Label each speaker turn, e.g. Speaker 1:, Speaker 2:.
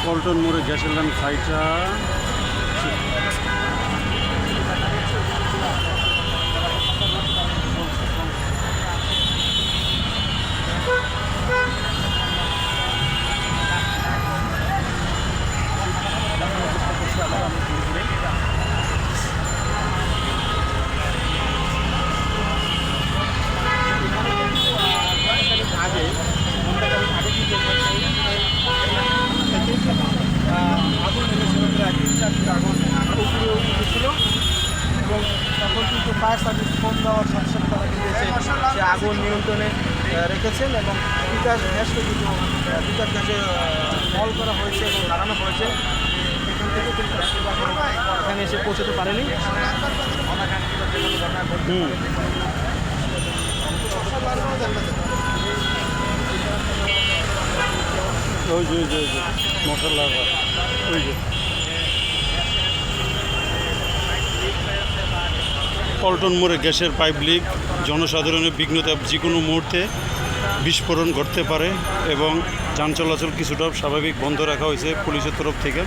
Speaker 1: পল্টন মোড়ে গ্যাসের লাইন ফাইটা
Speaker 2: আগুন লেগেছিল, প্রায় 3-4 আগুন উপরে উঠেছিল এবং তখন কিন্তু ফায়ার সার্ভিস ফোন দেওয়ার সাথে সাথে তারা কিন্তু সে আগুন নিয়ন্ত্রণে রেখেছেন এবং বিকাশ গ্যাসকে কিন্তু বিকাশ গ্যাসে কল করা হয়েছে এবং লাগানো হয়েছে। এখান থেকে কিন্তু এখানে এসে পৌঁছতে পারেনি।
Speaker 1: ওই যে মশলা ওই যে পল্টন মোড়ে গ্যাসের পাইপ লিক, জনসাধারণের বিঘ্নতা, যে কোনো মুহূর্তে বিস্ফোরণ ঘটতে পারে এবং যান চলাচল কিছুটা স্বাভাবিক বন্ধ রাখা হয়েছে পুলিশের তরফ থেকে।